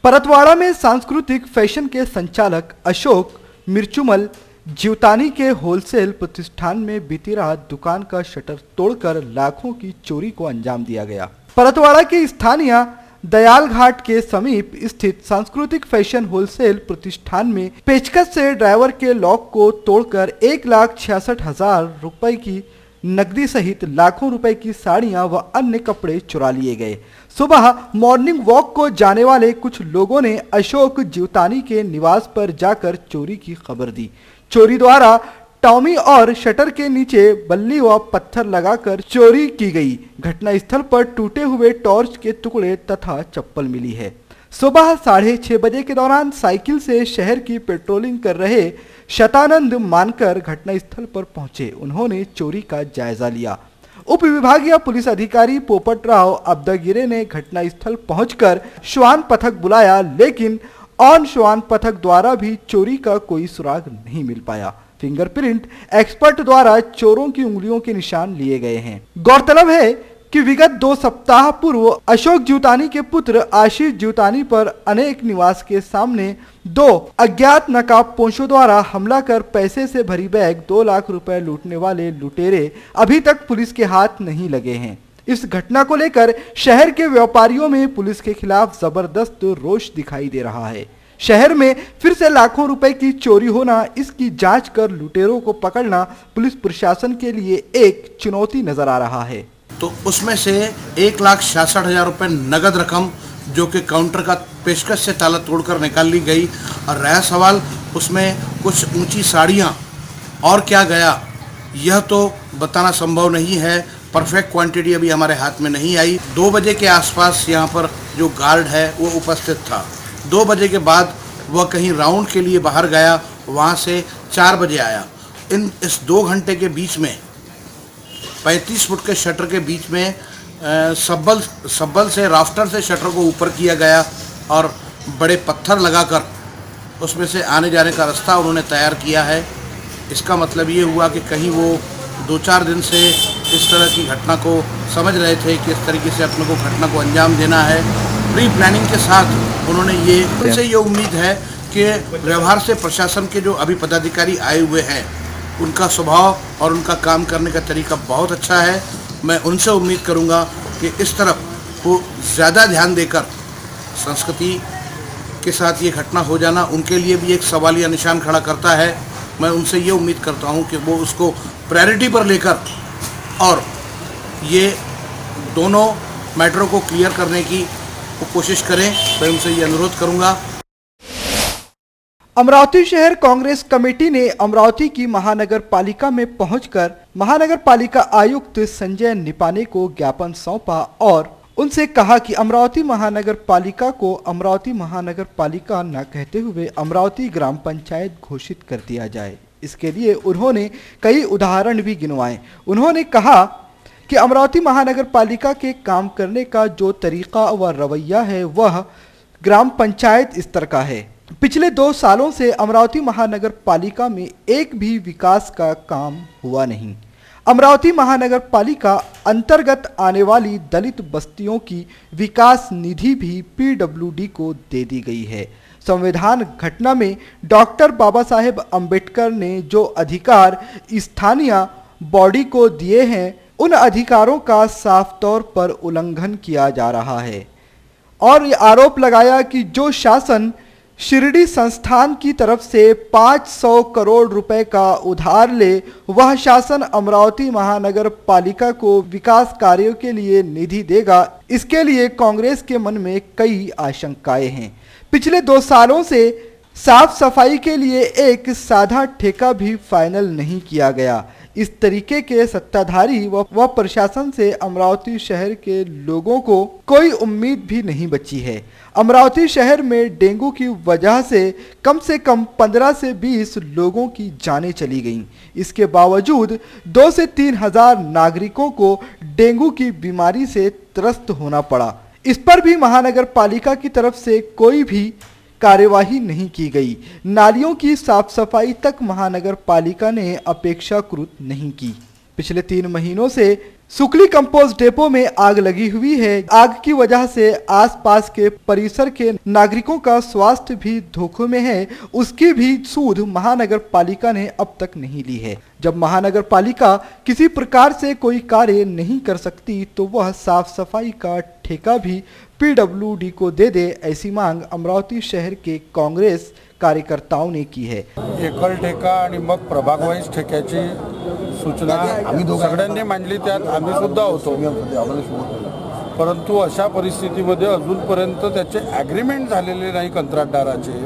परतवाड़ा में सांस्कृतिक फैशन के संचालक अशोक मिर्चुमल जीवतानी के होलसेल प्रतिष्ठान में बीती रात दुकान का शटर तोड़कर लाखों की चोरी को अंजाम दिया गया। परतवाड़ा के स्थानीय दयाल घाट के समीप स्थित सांस्कृतिक फैशन होलसेल प्रतिष्ठान में पेचकस से ड्राइवर के लॉक को तोड़कर 1,66,000 रुपए की नकदी सहित लाखों रुपए की साड़ियां व अन्य कपड़े चुरा लिए गए। सुबह मॉर्निंग वॉक को जाने वाले कुछ लोगों ने अशोक जीवतानी के निवास पर जाकर चोरी की खबर दी। चोरी द्वारा टॉमी और शटर के नीचे बल्ली व पत्थर लगाकर चोरी की गई। घटनास्थल पर टूटे हुए टॉर्च के टुकड़े तथा चप्पल मिली है। सुबह 6:30 बजे के दौरान साइकिल से शहर की पेट्रोलिंग कर रहे शतानंद मानकर घटनास्थल पर पहुंचे। उन्होंने चोरी का जायजा लिया। उप विभागीय पुलिस अधिकारी पोपट राव अब्दागिरे ने घटनास्थल पहुंचकर श्वान पथक बुलाया, लेकिन ऑन श्वान पथक द्वारा भी चोरी का कोई सुराग नहीं मिल पाया। फिंगरप्रिंट एक्सपर्ट द्वारा चोरों की उंगलियों के निशान लिए गए हैं। गौरतलब है कि विगत 2 सप्ताह पूर्व अशोक जीवतानी के पुत्र आशीष जीवतानी पर अनेक निवास के सामने 2 अज्ञात नकाबपोशों द्वारा हमला कर पैसे से भरी बैग 2 लाख रुपए लूटने वाले लुटेरे अभी तक पुलिस के हाथ नहीं लगे हैं। इस घटना को लेकर शहर के व्यापारियों में पुलिस के खिलाफ जबरदस्त रोष दिखाई दे रहा है। शहर में फिर से लाखों रुपए की चोरी होना, इसकी जांच कर लुटेरों को पकड़ना पुलिस प्रशासन के लिए एक चुनौती नजर आ रहा है। तो उसमें से 1,66,000 रुपये नगद रकम जो कि काउंटर का पेशकश से ताला तोड़कर निकाल ली गई, और रहा सवाल उसमें कुछ ऊंची साड़ियां और क्या गया, यह तो बताना संभव नहीं है। परफेक्ट क्वांटिटी अभी हमारे हाथ में नहीं आई। 2 बजे के आसपास यहाँ पर जो गार्ड है वो उपस्थित था। 2 बजे के बाद वह कहीं राउंड के लिए बाहर गया, वहाँ से 4 बजे आया। इस 2 घंटे के बीच में 35 फुट के शटर के बीच में सब्बल से राफ्टर से शटर को ऊपर किया गया और बड़े पत्थर लगाकर उसमें से आने जाने का रास्ता उन्होंने तैयार किया है। इसका मतलब ये हुआ कि कहीं वो 2-4 दिन से इस तरह की घटना को समझ रहे थे कि इस तरीके से अपने को घटना को अंजाम देना है। प्री प्लानिंग के साथ उन्होंने उनसे ये उम्मीद है कि व्यवहार से प्रशासन के जो अभी पदाधिकारी आए हुए हैं उनका स्वभाव और उनका काम करने का तरीका बहुत अच्छा है। मैं उनसे उम्मीद करूंगा कि इस तरफ वो ज़्यादा ध्यान देकर संस्कृति के साथ ये घटना हो जाना उनके लिए भी एक सवालिया निशान खड़ा करता है। मैं उनसे ये उम्मीद करता हूं कि वो उसको प्रायोरिटी पर लेकर और ये दोनों मैटरों को क्लियर करने की कोशिश करें। मैं उनसे ये अनुरोध करूंगा। अमरावती शहर कांग्रेस कमेटी ने अमरावती की महानगर पालिका में पहुंचकर महानगर पालिका आयुक्त संजय निपाने को ज्ञापन सौंपा और उनसे कहा कि अमरावती महानगर पालिका को अमरावती महानगर पालिका न कहते हुए अमरावती ग्राम पंचायत घोषित कर दिया जाए। इसके लिए उन्होंने कई उदाहरण भी गिनवाए। उन्होंने कहा कि अमरावती महानगर पालिका के काम करने का जो तरीका व रवैया है वह ग्राम पंचायत स्तर का है। पिछले 2 सालों से अमरावती महानगर पालिका में एक भी विकास का काम हुआ नहीं। अमरावती महानगर पालिका अंतर्गत आने वाली दलित बस्तियों की विकास निधि भी पीडब्ल्यूडी को दे दी गई है। संविधान घटना में डॉक्टर बाबा साहेब अंबेडकर ने जो अधिकार स्थानीय बॉडी को दिए हैं, उन अधिकारों का साफ तौर पर उल्लंघन किया जा रहा है और आरोप लगाया कि जो शासन शिरडी संस्थान की तरफ से 500 करोड़ रुपए का उधार ले, वह शासन अमरावती महानगर पालिका को विकास कार्यों के लिए निधि देगा। इसके लिए कांग्रेस के मन में कई आशंकाएं हैं। पिछले 2 सालों से साफ सफाई के लिए एक साधा ठेका भी फाइनल नहीं किया गया। इस तरीके के सत्ताधारी व प्रशासन से अमरावती शहर के लोगों को कोई उम्मीद भी नहीं बची है। अमरावती शहर में डेंगू की वजह से कम 15 से 20 लोगों की जानें चली गईं। इसके बावजूद 2 से 3 हजार नागरिकों को डेंगू की बीमारी से त्रस्त होना पड़ा। इस पर भी महानगर पालिका की तरफ से कोई भी कार्यवाही नहीं की गई। नालियों की साफ सफाई तक महानगर पालिका ने अपेक्षाकृत नहीं की। पिछले 3 महीनों से सुकली कंपोस्ट डिपो में आग लगी हुई है। आग की वजह से आसपास के परिसर के नागरिकों का स्वास्थ्य भी धोखे में है। उसकी भी सूद महानगर पालिका ने अब तक नहीं ली है। जब महानगर पालिका किसी प्रकार से कोई कार्य नहीं कर सकती तो वह साफ सफाई का ठेका भी PWD को दे दे, ऐसी मांग अमरावती शहर के कांग्रेस कार्यकर्ताओं ने की है। एकल ठेका आणि मग प्रभाग वाईज ठेक्याची सूचना आम्ही सगळ्यांनी मांडली, त्यात आम्ही सुद्धा होतो। परंतु अशा परिस्थितीमध्ये अजूनपर्यंत त्याचे ॲग्रीमेंट झालेले नाही कंत्राटदाराचे,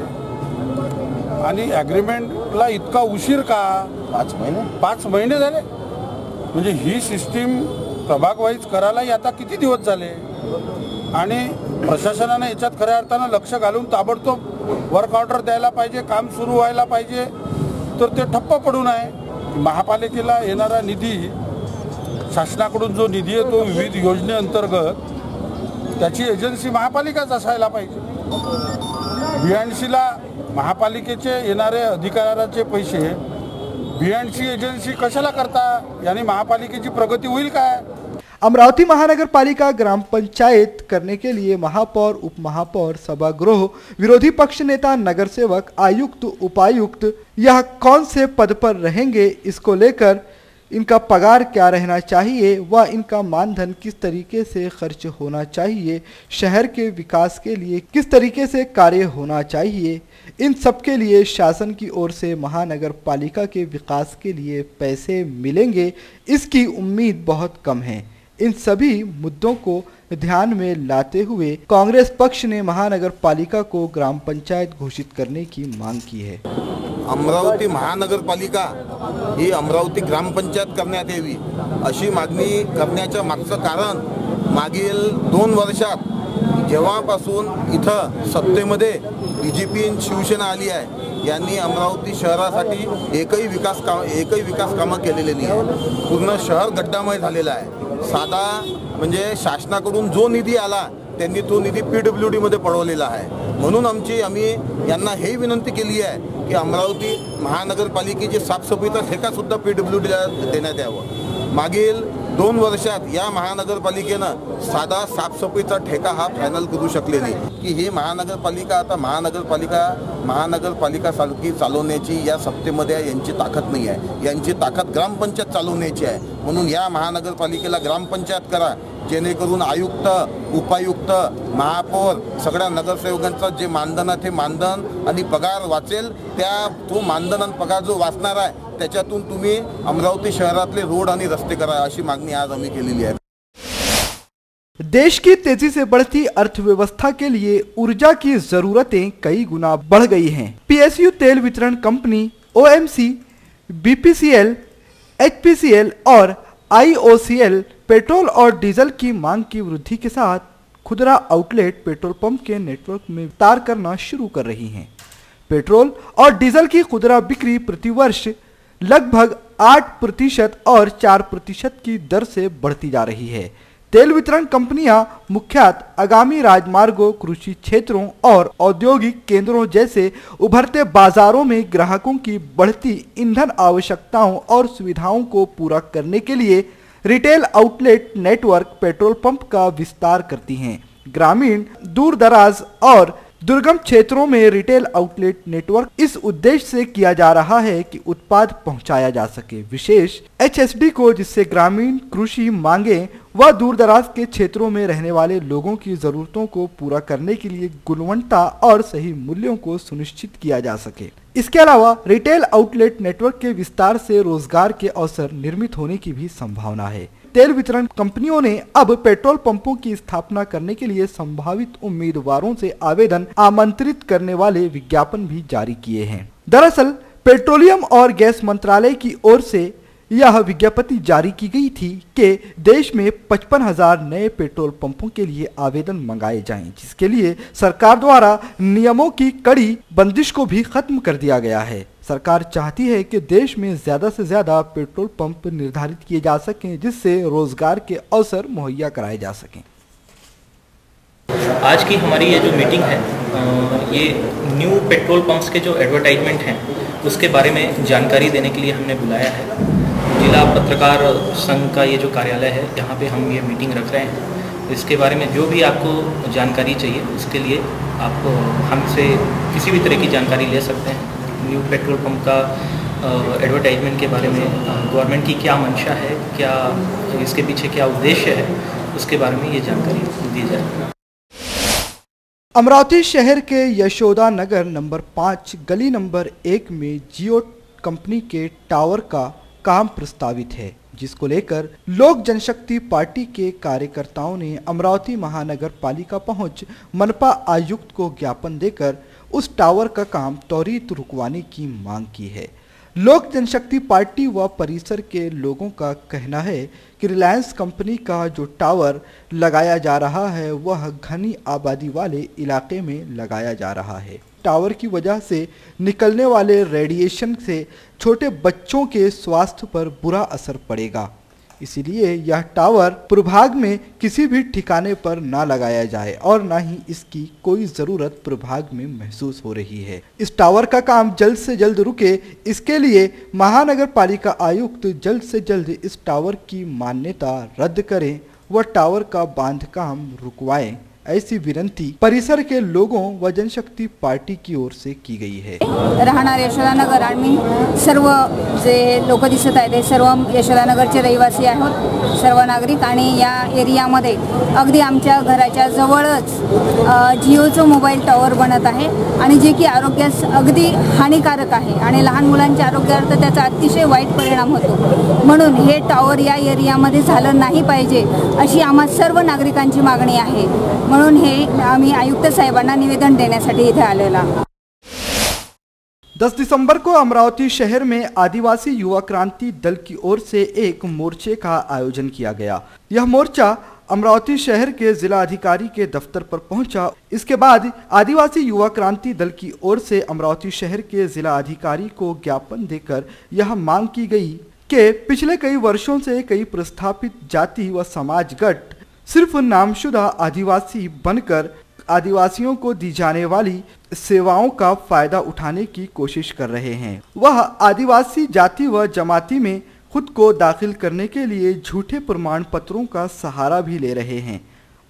आणि ॲग्रीमेंटला इतका उशीर का? 5 महिने झाले। म्हणजे ही सिस्टीम प्रभाग वाईज करायला आता किती दिवस झाले, आणि प्रशासनाने याच्यात खऱ्या अर्थानं लक्ष घालून ताबडतोब वर्क ऑर्डर द्यायला पाहिजे, काम सुरू व्हायला पाहिजे, तर ते ठप्प पडून आहे। महापालिकेला येणारा निधी, शासनाकडून जो निधी येतो विविध योजनेअंतर्गत, त्याची एजन्सी महापालिकाच असायला पाहिजे। BNCला महापालिकेचे येणारे अधिकाराचे पैसे BNC एजन्सी कशाला करता, यानी महापालिकेची प्रगती होईल काय? अमरावती महानगर पालिका ग्राम पंचायत करने के लिए महापौर, उप महापौर, सभागृह, विरोधी पक्ष नेता, नगर सेवक, आयुक्त, उपायुक्त, यह कौन से पद पर रहेंगे, इसको लेकर इनका पगार क्या रहना चाहिए व इनका मानधन किस तरीके से खर्च होना चाहिए, शहर के विकास के लिए किस तरीके से कार्य होना चाहिए, इन सब के लिए शासन की ओर से महानगर पालिका के विकास के लिए पैसे मिलेंगे, इसकी उम्मीद बहुत कम है। इन सभी मुद्दों को ध्यान में लाते हुए कांग्रेस पक्ष ने महानगर पालिका को ग्राम पंचायत घोषित करने की मांग की है। अमरावती महानगरपालिका ही अमरावती ग्रामपंचायत करण्यात यावी अशी मागणी करण्याचं मागचं कारण, मागील 2 वर्षात जेव्हापासून इथं सत्तेमध्ये BJP शिवसेना आली आहे, यांनी अमरावती शहरासाठी एकही विकास कामं केलेली नाही आहे। पूर्ण शहर गड्डामय झालेला आहे। साधा म्हणजे शासनाकडून जो निधी आला त्यांनी तो निधी PWD मध्ये पडवलेला आहे। म्हणून आम्ही यांना हे विनंती केली आहे की अमरावती महानगरपालिकेची साफसफाईचा ठेका सुद्धा PWD ला देण्यात यावा। मागील 2 वर्षात या महानगरपालिकेनं साधा साफसफाईचा ठेका हा फायनल करू शकले नाही की ही महानगरपालिका आता महानगरपालिका सारखी चालवण्याची या सत्तेमध्ये यांची ताकद नाही आहे। यांची ताकद ग्रामपंचायत चालवण्याची आहे। म्हणून या महानगरपालिकेला ग्रामपंचायत करा, जेणेकरून आयुक्त, उपायुक्त, महापौर सगळ्या नगरसेवकांचं जे मानधन आहे ते मानधन आणि पगार वाचेल। तो मानधन आणि पगार जो वाचणार आहे त्याच्यातून तुम्ही अमरावती शहरातले रोड आणि रस्ते करा, अशी मागणी आज आम्ही केलेली आहे। देश की तेजी से बढ़ती अर्थव्यवस्था के लिए ऊर्जा की जरूरतें कई गुना बढ़ गई हैं। PSU तेल वितरण कंपनी, OMC, BPCL, HPCL और IOCL पेट्रोल और डीजल की मांग की वृद्धि के साथ खुदरा आउटलेट पेट्रोल पंप के नेटवर्क में विस्तार करना शुरू कर रही हैं। पेट्रोल और डीजल की खुदरा बिक्री प्रतिवर्ष लगभग 8% और 4% की दर से बढ़ती जा रही है। तेल वितरण कंपनियां मुख्यतः आगामी राजमार्गों, कृषि क्षेत्रों और औद्योगिक केंद्रों जैसे उभरते बाजारों में ग्राहकों की बढ़ती ईंधन आवश्यकताओं और सुविधाओं को पूरा करने के लिए retail outlet network petrol pump का विस्तार करती हैं। ग्रामीण, दूर दराज और दुर्गम क्षेत्रों में रिटेल आउटलेट नेटवर्क इस उद्देश्य से किया जा रहा है कि उत्पाद पहुंचाया जा सके, विशेष HSD को, जिससे ग्रामीण कृषि मांगे व दूर दराज के क्षेत्रों में रहने वाले लोगों की जरूरतों को पूरा करने के लिए गुणवत्ता और सही मूल्यों को सुनिश्चित किया जा सके। इसके अलावा रिटेल आउटलेट नेटवर्क के विस्तार से रोजगार के अवसर निर्मित होने की भी संभावना है। तेल वितरण कंपनियों ने अब पेट्रोल पंपों की स्थापना करने के लिए संभावित उम्मीदवारों से आवेदन आमंत्रित करने वाले विज्ञापन भी जारी किए हैं। दरअसल पेट्रोलियम और गैस मंत्रालय की ओर से यह विज्ञप्ति जारी की गई थी कि देश में 55,000 नए पेट्रोल पंपों के लिए आवेदन मंगाए जाएं, जिसके लिए सरकार द्वारा नियमों की कड़ी बंदिश को भी खत्म कर दिया गया है। सरकार चाहती है कि देश में ज्यादा से ज्यादा पेट्रोल पंप निर्धारित किए जा सकें, जिससे रोजगार के अवसर मुहैया कराए जा सकें। आज की हमारी ये जो मीटिंग है, ये न्यू पेट्रोल पंप्स के जो एडवर्टाइजमेंट हैं उसके बारे में जानकारी देने के लिए हमने बुलाया है। महिला पत्रकार संघ का ये जो कार्यालय है, यहाँ पे हम ये मीटिंग रख रहे हैं। इसके बारे में जो भी आपको जानकारी चाहिए, उसके लिए आप हमसे किसी भी तरह की जानकारी ले सकते हैं। न्यू पेट्रोल पंप का एडवर्टाइजमेंट के बारे में गवर्नमेंट की क्या मंशा है, क्या इसके पीछे क्या उद्देश्य है, उसके बारे में ये जानकारी दी जाए। अमरावती शहर के यशोदा नगर नंबर 5 गली नंबर 1 में जियो कंपनी के टावर का काम प्रस्तावित है, जिसको लेकर लोक जनशक्ति पार्टी के कार्यकर्ताओं ने अमरावती महानगर पालिका पहुंच मनपा आयुक्त को ज्ञापन देकर उस टावर का काम त्वरित रुकवाने की मांग की है। लोक जनशक्ति पार्टी व परिसर के लोगों का कहना है कि रिलायंस कंपनी का जो टावर लगाया जा रहा है वह घनी आबादी वाले इलाके में लगाया जा रहा है। टावर की वजह से निकलने वाले रेडिएशन से छोटे बच्चों के स्वास्थ्य पर बुरा असर पड़ेगा, इसीलिए यह टावर प्रभाग में किसी भी ठिकाने पर ना लगाया जाए और ना ही इसकी कोई ज़रूरत प्रभाग में महसूस हो रही है। इस टावर का काम जल्द से जल्द रुके, इसके लिए महानगर पालिका आयुक्त जल्द से जल्द इस टावर की मान्यता रद्द करें व टावर का बांध काम रुकवाएं, ऐसी विनंती परिसर के लोगों व जनशक्ती पार्टी की ओर से की गई है। राहणार यशोदानगर आणि सर्व जे लोक दिसत आहेत ते सर्व यशोदानगरचे रहिवासी आहोत, सर्व नागरिक। आणि या एरियामध्ये अगदी आमच्या घराच्या जवळच जिओचं मोबाईल टावर बनत आहे आणि जे की आरोग्यास अगदी हानिकारक आहे आणि लहान मुलांच्या आरोग्यावर तर त्याचा अतिशय वाईट परिणाम होतो। म्हणून हे टावर या एरियामध्ये झालं नाही पाहिजे अशी आम्हा सर्व नागरिकांची मागणी आहे। म्हणून हे आम्ही आयुक्त साहेबांना निवेदन देण्यासाठी इथे आलेला। 10 दिसंबर को अमरावती शहर में आदिवासी युवा क्रांति दल की ओर से एक मोर्चे का आयोजन किया गया। यह मोर्चा अमरावती शहर के जिला अधिकारी के दफ्तर पर पहुंचा। इसके बाद आदिवासी युवा क्रांति दल की ओर से अमरावती शहर के जिला अधिकारी को ज्ञापन देकर यह मांग की गई कि पिछले कई वर्षों से कई प्रस्थापित जाति व समाज गट सिर्फ नामशुदा आदिवासी बनकर आदिवासियों को दी जाने वाली सेवाओं का फायदा उठाने की कोशिश कर रहे हैं। वह आदिवासी जाति व जमाती में खुद को दाखिल करने के लिए झूठे प्रमाण पत्रों का सहारा भी ले रहे हैं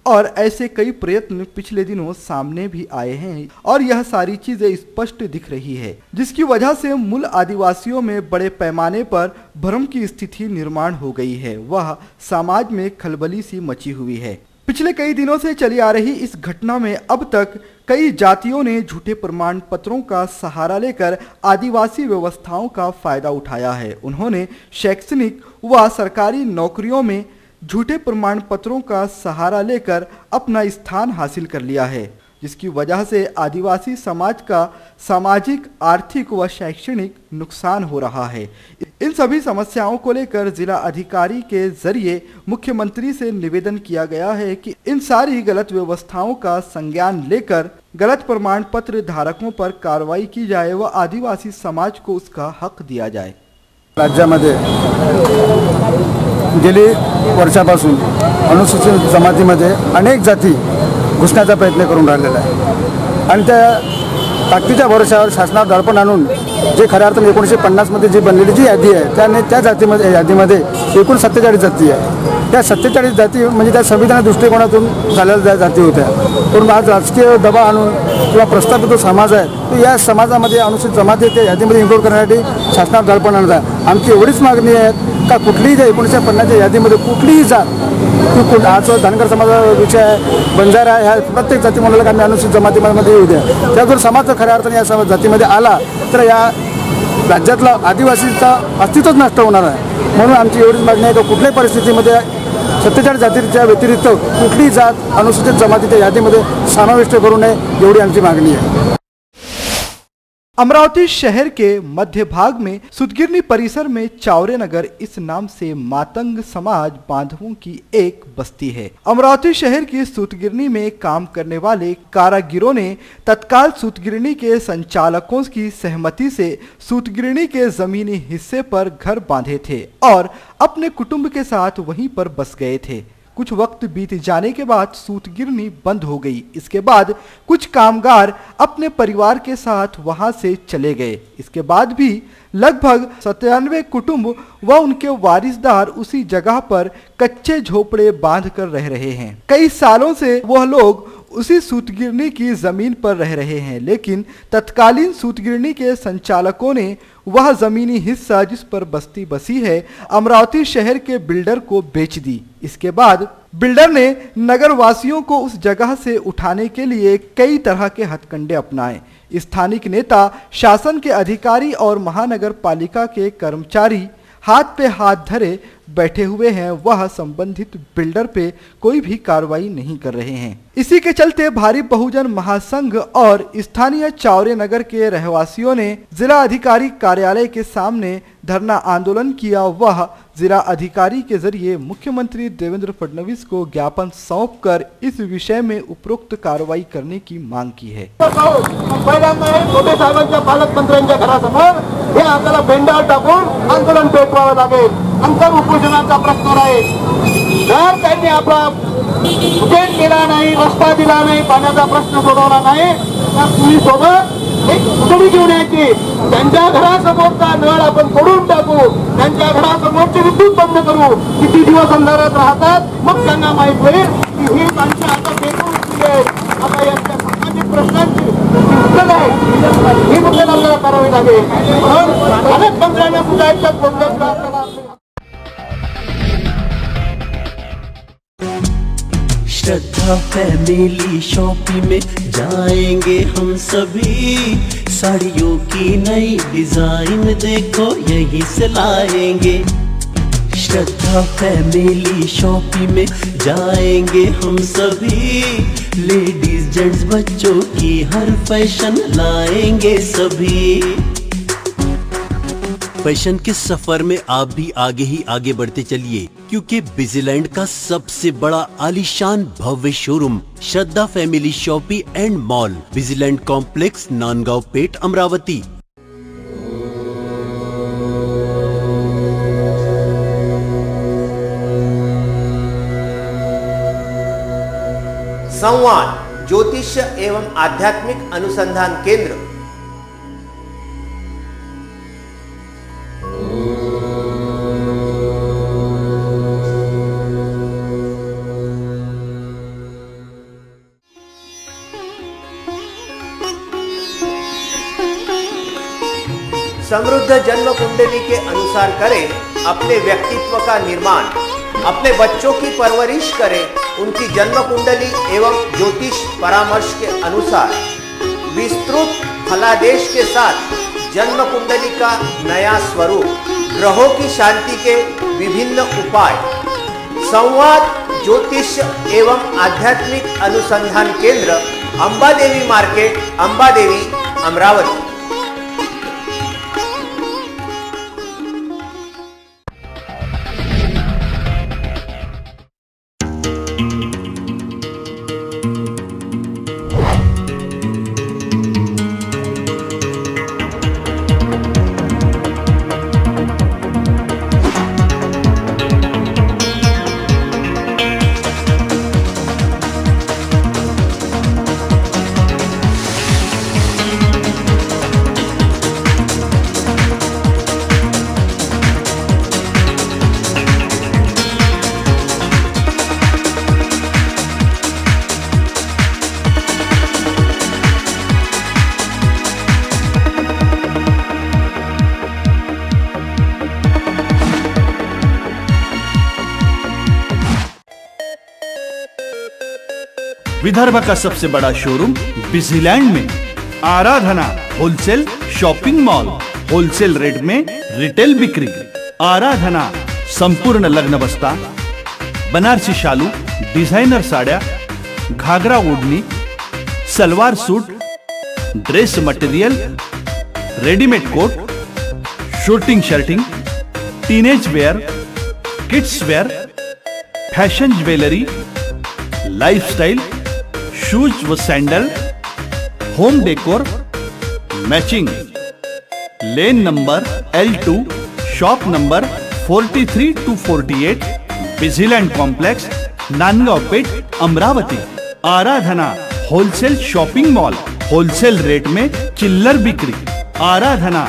और ऐसे कई प्रयत्न पिछले दिनों सामने भी आए हैं और यह सारी चीजें स्पष्ट दिख रही है, जिसकी वजह से मूल आदिवासियों में बड़े पैमाने पर भ्रम की स्थिति निर्माण हो गई है। वह समाज में खलबली सी मची हुई है। पिछले कई दिनों से चली आ रही इस घटना में अब तक कई जातियों ने झूठे प्रमाण पत्रों का सहारा लेकर आदिवासी व्यवस्थाओं का फायदा उठाया है। उन्होंने शैक्षणिक व सरकारी नौकरियों में झूठे प्रमाण पत्रों का सहारा लेकर अपना स्थान हासिल कर लिया है, जिसकी वजह से आदिवासी समाज का सामाजिक, आर्थिक व शैक्षणिक नुकसान हो रहा है। इन सभी समस्याओं को लेकर जिला अधिकारी के जरिए मुख्यमंत्री से निवेदन किया गया है कि इन सारी गलत व्यवस्थाओं का संज्ञान लेकर गलत प्रमाण पत्र धारकों पर कार्रवाई की जाए व आदिवासी समाज को उसका हक दिया जाए। राज्यामध्ये गेली वर्षापासून अनुसूचित जमातीमध्ये अनेक जाती घुसण्याचा प्रयत्न करून राहिलेला आहे आणि त्या ताकदीच्या भरोशावर शासनावर दडपण आणून जे खऱ्या अर्थाने 1950 मध्ये जी बनलेली जी यादी आहे त्या यादीमध्ये एकूण 47 जाती आहे। त्या 47 जाती म्हणजे त्या संविधान दृष्टिकोनातून झालेल्या जाती होत्या, पण आज राजकीय दबाव आणून किंवा प्रस्थापित जो समाज आहे तो या समाजामध्ये अनुसूचित जमाती त्या यादीमध्ये इन्क्लूड करण्यासाठी शासनावर दडपण आणत आहे। आमची एवढीच मागणी आहे का कुठलीही ज्या 1950च्या यादीमध्ये कुठलीही जात आज धनगर समाजाचा विषय आहे, बंजारा ह्या प्रत्येक जाती म्हणाला आम्ही अनुसूचित जमातीमध्ये येऊ द्या। त्या जर समाज खऱ्या अर्थाने या जातीमध्ये आला तर या राज्यातला आदिवासीचा अस्तित्वच नष्ट होणार आहे। म्हणून आमची एवढीच मागणी आहे की कुठल्याही परिस्थितीमध्ये 47 जातीच्या व्यतिरिक्त कुठलीही जात अनुसूचित जमातीच्या यादीमध्ये समाविष्ट करू नये, एवढी आमची मागणी आहे। अमरावती शहर के मध्य भाग में सुतगिरनी परिसर में चावरे नगर इस नाम से मातंग समाज बांधवों की एक बस्ती है। अमरावती शहर की सुतगिरनी में काम करने वाले कारागिरों ने तत्काल सुतगिरनी के संचालकों की सहमति से सुतगिरनी के जमीनी हिस्से पर घर बांधे थे और अपने कुटुंब के साथ वहीं पर बस गए थे। कुछ वक्त बीत जाने के बाद सूत गिरनी बंद हो गई। इसके बाद कुछ कामगार अपने परिवार के साथ वहां से चले गए। इसके बाद भी लगभग 97 कुटुंब व उनके वारिसदार उसी जगह पर कच्चे झोपड़े बांधकर रह रहे हैं। कई सालों से वह लोग उसी सूतगिरनी की जमीन पर रह रहे हैं, लेकिन तत्कालीन सूतगिरनी के संचालकों ने वह जमीनी हिस्सा जिस पर बस्ती बसी है अमरावती शहर के बिल्डर को बेच दी। इसके बाद बिल्डर ने नगर वासियों को उस जगह से उठाने के लिए कई तरह के हथकंडे अपनाए। स्थानीय नेता, शासन के अधिकारी और महानगर पालिका के कर्मचारी हाथ पे हाथ धरे बैठे हुए हैं। वह संबंधित बिल्डर पे कोई भी कार्रवाई नहीं कर रहे हैं। इसी के चलते भारी बहुजन महासंघ और स्थानीय चावरे नगर के रहवासियों ने जिला अधिकारी कार्यालय के सामने धरना आंदोलन किया। वह जिला अधिकारी के जरिए मुख्यमंत्री देवेंद्र फडणवीस को ज्ञापन सौंपकर इस विषय में उपरोक्त कार्रवाई करने की मांग की है। मोठे साहेबांच्या पालकमंत्र्यांच्या घरासमोर हे आपल्याला बेंडावर टाकून आंदोलन पेटवावं लागेल। नंतर उपोषणाचा प्रश्न राहील। जर त्यांनी आपला उजेड केला नाही, रस्ता दिला नाही, पाण्याचा प्रश्न सोडवला नाही तर तुम्ही सोबत एक पुतळी घेऊन यायची। त्यांच्या घरासमोरचा नळ आपण तोडून टाकू, त्यांच्या घरासमोरची विद्युत बंद करू। किती दिवस अंधारात राहतात मग त्यांना माहित होईल की ही माणसं आता पेटून उठली आहेत। आता यांच्या सामाजिक प्रश्नांची उत्तर आहे ही मुद्दे आपल्याला करावी लागेल। म्हणून पालकमंत्र्यांना सुद्धा याच्यात बोलण्याचा श्रद्धा फैमिली शॉपिंग में जाएंगे हम सभी। साड़ियों की नई डिजाइन देखो यहीं से लाएंगे। श्रद्धा फैमिली शॉपिंग में जाएंगे हम सभी। लेडीज जेंट्स बच्चों की हर फैशन लाएंगे सभी। फैशन के सफर में आप भी आगे ही आगे बढ़ते चलिए, क्योंकि बिजीलैंड का सबसे बड़ा आलीशान भव्य showroom Shraddha family shopping and mall, Busyland complex, Nandgaon Peth, Amravati. संवाद ज्योतिष्य एवं आध्यात्मिक अनुसंधान केंद्र। समृद्ध जन्म कुंडली के अनुसार करें अपने व्यक्तित्व का निर्माण, अपने बच्चों की परवरिश करें उनकी जन्म कुंडली एवं ज्योतिष परामर्श के अनुसार। विस्तृत फलादेश के साथ जन्म कुंडली का नया स्वरूप, ग्रहों की शांति के विभिन्न उपाय। संवाद ज्योतिष एवं आध्यात्मिक अनुसंधान केंद्र, अंबादेवी मार्केट, अंबादेवी, अमरावती। विदर्भ का सबसे बड़ा शोरूम बिजीलैंड में Aradhana wholesale shopping mall, wholesale rate में रिटेल बिक्री। आराधना संपूर्ण लग्न बस्ता, बनारसी शालू, डिझायनर साड्या, ghagra odhani, salwar suit, dress material, readymade coat, shooting shirting, teenage wear, kids wear, fashion jewellery, lifestyle, shoes व sandal, home decor, matching. Lane number L2, shop number 43 to 48, Busyland complex, Nandgaon Peth, Amravati. Aradhana wholesale shopping mall, wholesale rate में चिल्लर बिक्री। आराधना।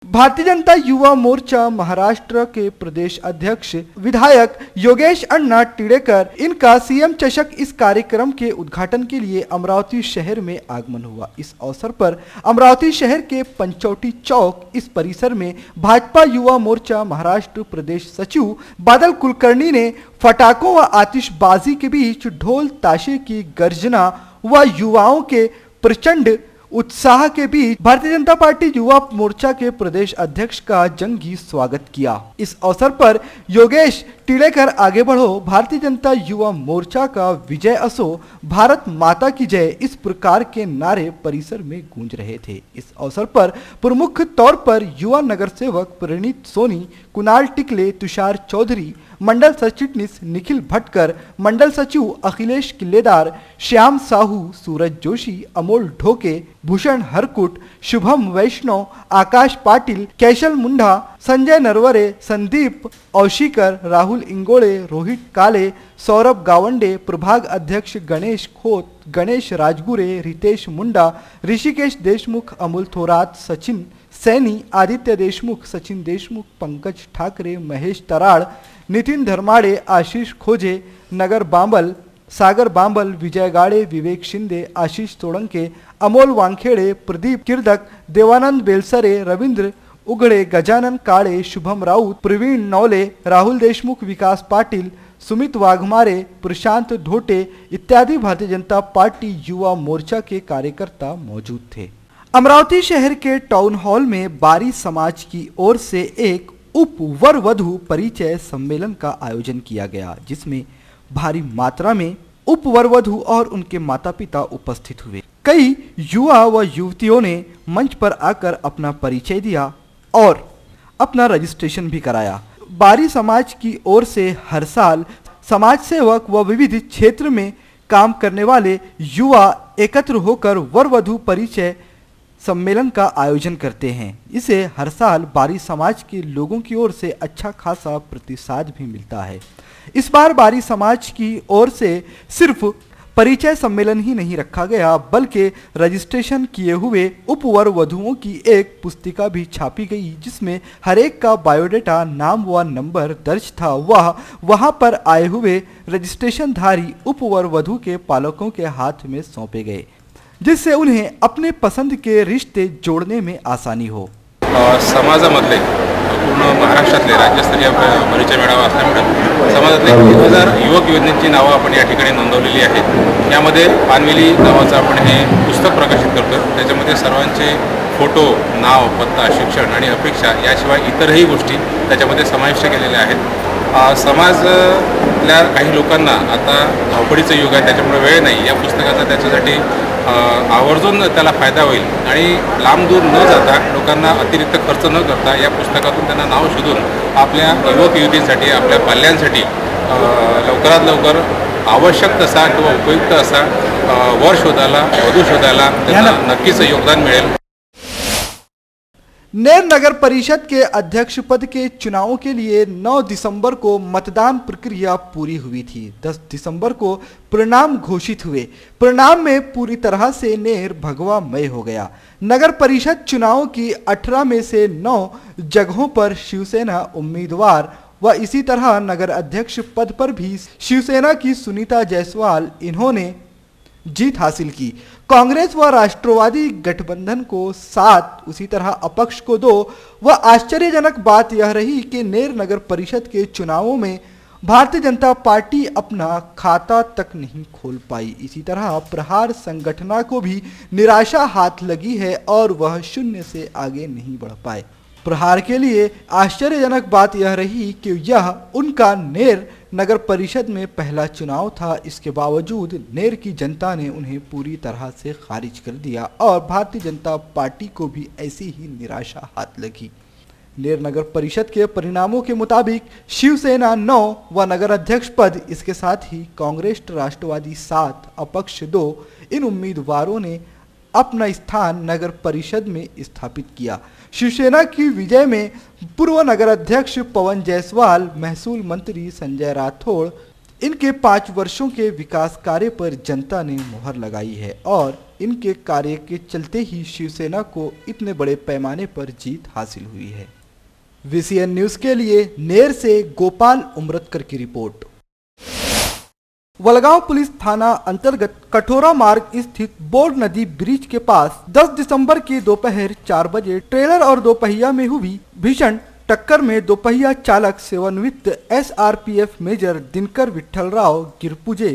भारतीय जनता युवा मोर्चा महाराष्ट्र के प्रदेश अध्यक्ष विधायक योगेश अण्णा टिड़ेकर इनका CM चषक इस कार्यक्रम के उद्घाटन के लिए अमरावती शहर में आगमन हुआ। इस अवसर पर अमरावती शहर के पंचौटी चौक इस परिसर में भाजपा युवा मोर्चा महाराष्ट्र प्रदेश सचिव बादल कुलकर्णी ने फटाकों व आतिशबाजी के बीच ढोल ताशे की गर्जना व युवाओं के प्रचंड उत्साह के बीच भारतीय जनता पार्टी युवा मोर्चा के प्रदेश अध्यक्ष का जंगी स्वागत किया। इस अवसर पर योगेश टिड़ेकर आगे बढ़ो, भारतीय जनता युवा मोर्चा का विजय असो, भारत माता की जय इस प्रकार के नारे परिसर में गूंज रहे थे। इस अवसर पर प्रमुख तौर पर युवा नगर सेवक प्रणीत सोनी, कुणाल टिकले, तुषार चौधरी, मंडल सचिटनीस निखिल भटकर, मंडल सचिव अखिलेश किल्लेदार, श्याम साहू, सूरज जोशी, अमोल ढोके, भूषण हरकुट, शुभम वैष्णव, आकाश पाटिल, कैशल मुंडा, संजय नरवरे, संदीप औशीकर, राहुल इंगोले, रोहित काले, सौरभ गावंडे, प्रभाग अध्यक्ष गणेश खोत, गणेश राजगुरे, रितेश मुंडा, ऋषिकेश देशमुख, अमोल थोरात, सचिन सैनी, आदित्य देशमुख, सचिन देशमुख, पंकज ठाकरे, महेश तराड़, नितिन धर्माड़े, आशीष खोजे, नगर बांबल, सागर बांबल, विजय गाड़े, विवेक शिंदे, आशीष सोळंके, अमोल वानखेड़े, प्रदीप किर्दक, देवानंद बेलसरे, रविंद्र उगड़े, गजानन काळे, शुभम राउत, प्रवीण नौले, राहुल देशमुख, विकास पाटिल, सुमित वाघमारे, प्रशांत धोटे इत्यादि भारतीय जनता पार्टी युवा मोर्चा के कार्यकर्ता मौजूद थे। अमरावती शहर के टाउन हॉल में बारी समाज की ओर से एक उप वर वधु परिचय सम्मेलन का आयोजन किया गया, जिसमें भारी मात्रा में उप वर वधु और उनके माता पिता उपस्थित हुए। कई युवा व युवतियों ने मंच पर आकर अपना परिचय दिया और अपना रजिस्ट्रेशन भी कराया। बारी समाज की ओर से हर साल समाज सेवक व विविध क्षेत्र में काम करने वाले युवा एकत्र होकर वर वधु परिचय सम्मेलन का आयोजन करते हैं। इसे हर साल बारी समाज के लोगों की ओर से अच्छा खासा प्रतिसाद भी मिलता है। इस बार बारी समाज की ओर से सिर्फ परिचय सम्मेलन ही नहीं रखा गया, बल्कि रजिस्ट्रेशन किए हुए उपवर वधुओं की एक पुस्तिका भी छापी गई, जिसमें हर एक का बायोडाटा, नाम व नंबर दर्ज था। वह वहां पर आए हुए रजिस्ट्रेशनधारी उपवर वधु के पालकों के हाथ में सौंपे गए, जिससे उन्हें अपने पसंद के रिश्ते जोड़ने में आसानी हो। समाजामधले पूर्ण महाराष्ट्रातले राज्यस्तरीय परिचय मेळावा असल्यामुळे समाजातले 1000 युवक युवतींची नावं आपण या ठिकाणी नोंदवलेली आहेत। यामध्ये पानवेली नावाचं आपण हे पुस्तक प्रकाशित करतो। त्याच्यामध्ये सर्वांचे फोटो, नाव, पत्ता, शिक्षण आणि अपेक्षा याशिवाय इतरही गोष्टी त्याच्यामध्ये समाविष्ट केलेल्या आहेत। समाजातल्या काही लोकांना आता धावपळीचं युग आहे, त्याच्यामुळे वेळ नाही। या पुस्तकाचा त्याच्यासाठी आवर्जून त्याला फायदा होईल आणि लांब दूर न जाता लोकांना अतिरिक्त खर्च न करता या पुस्तकातून त्यांना नाव शोधून आपल्या युवक युवतींसाठी, आपल्या पाल्यांसाठी लवकरात लवकर आवश्यक तसा किंवा उपयुक्त असा वर शोधायला, वधू शोधायला त्यांना नक्कीच योगदान मिळेल। नेर नगर परिषद के अध्यक्ष पद के चुनावों के लिए 9 दिसंबर को मतदान प्रक्रिया पूरी हुई थी। 10 दिसंबर को परिणाम घोषित हुए। परिणाम में पूरी तरह से नेर भगवामय हो गया। नगर परिषद चुनावों की 18 में से 9 जगहों पर शिवसेना उम्मीदवार व इसी तरह नगर अध्यक्ष पद पर भी शिवसेना की सुनीता जायसवाल इन्होंने जीत हासिल की। कांग्रेस व राष्ट्रवादी गठबंधन को 7, उसी तरह अपक्ष को 2 व आश्चर्यजनक बात यह रही कि नेर नगर परिषद के चुनावों में भारतीय जनता पार्टी अपना खाता तक नहीं खोल पाई। इसी तरह प्रहार संगठन को भी निराशा हाथ लगी है और वह 0 से आगे नहीं बढ़ पाए। प्रहार के लिए आश्चर्यजनक बात यह रही कि यह उनका नेर नगर परिषद में पहला चुनाव था। इसके बावजूद नेर की जनता ने उन्हें पूरी तरह से खारिज कर दिया और भारतीय जनता पार्टी को भी ऐसी ही निराशा हाथ लगी। नेर नगर परिषद के परिणामों के मुताबिक शिवसेना 9 व नगर अध्यक्ष पद, इसके साथ ही कांग्रेस राष्ट्रवादी 7, अपक्ष 2 इन उम्मीदवारों ने अपना स्थान नगर परिषद में स्थापित किया। शिवसेना की विजय में पूर्व नगर अध्यक्ष पवन जायसवाल, महसूल मंत्री संजय राठौड़, इनके 5 वर्षों के विकास कार्य पर जनता ने मुहर लगाई है और इनके कार्य के चलते ही शिवसेना को इतने बड़े पैमाने पर जीत हासिल हुई है। VCN न्यूज के लिए नेर से गोपाल उमरतकर की रिपोर्ट। वलगांव पुलिस थाना अंतर्गत कठोरा मार्ग स्थित बोर्ड नदी ब्रिज के पास 10 दिसंबर की दोपहर 4 बजे ट्रेलर और दोपहिया में हुई भीषण टक्कर में दोपहिया चालक सेवानिवृत्त SRPF मेजर दिनकर विठ्ठलराव गिरपुजे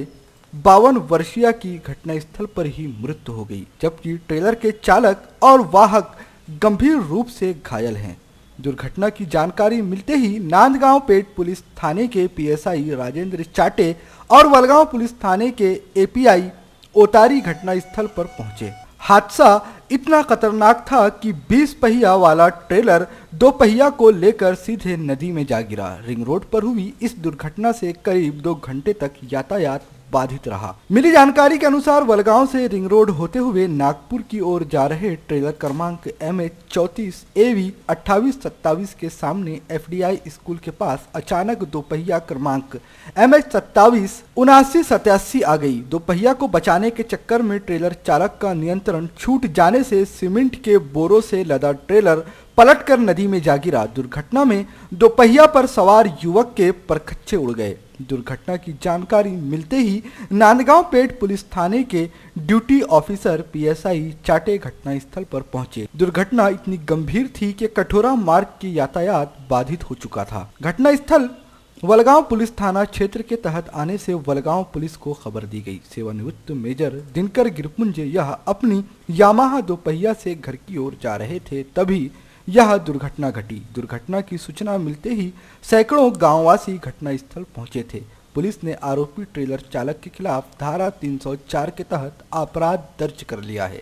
52 वर्षीय की घटनास्थल पर ही मृत्यु हो गई, जबकि ट्रेलर के चालक और वाहक गंभीर रूप से घायल हैं। दुर्घटना की जानकारी मिलते ही नांदगांव पेट पुलिस थाने के PSI राजेंद्र चाटे और वलगांव पुलिस थाने के API ओतारी घटनास्थल पर पहुंचे। हादसा इतना खतरनाक था कि 20 पहिया वाला ट्रेलर 2 पहिया को लेकर सीधे नदी में जा गिरा। रिंग रोड पर हुई इस दुर्घटना से करीब 2 घंटे तक यातायात बाधित रहा। मिली जानकारी के अनुसार वलगांव से रिंग रोड होते हुए नागपुर की ओर जा रहे ट्रेलर क्रमांक MH34 AV 2827 के सामने FDI स्कूल के पास अचानक दोपहिया क्रमांक MH27 7987 आ गई। दोपहिया को बचाने के चक्कर में ट्रेलर चालक का नियंत्रण छूट जाने से सीमेंट के बोरों से लदा ट्रेलर पलटकर नदी में जा गिरा। दुर्घटना में दोपहिया पर सवार युवक के परखच्चे उड़ गए। दुर्घटना की जानकारी मिलते ही नांदगांव पेट पुलिस थाने के ड्यूटी ऑफिसर PSI चाटे घटनास्थल पर पहुंचे। दुर्घटना इतनी गंभीर थी कि कठोरा मार्ग की यातायात बाधित हो चुका था। घटनास्थल वलगांव पुलिस थाना क्षेत्र के तहत आने से वलगांव पुलिस को खबर दी गई। सेवानिवृत्त मेजर दिनकर गिरपुंजे यह अपनी यामाहा दोपहिया से घर की ओर जा रहे थे, तभी यह दुर्घटना घटी। दुर्घटना की सूचना मिलते ही सैकड़ों गांववासी घटनास्थल पहुंचे थे। पुलिस ने आरोपी ट्रेलर चालक के खिलाफ धारा 304 के तहत अपराध दर्ज कर लिया है।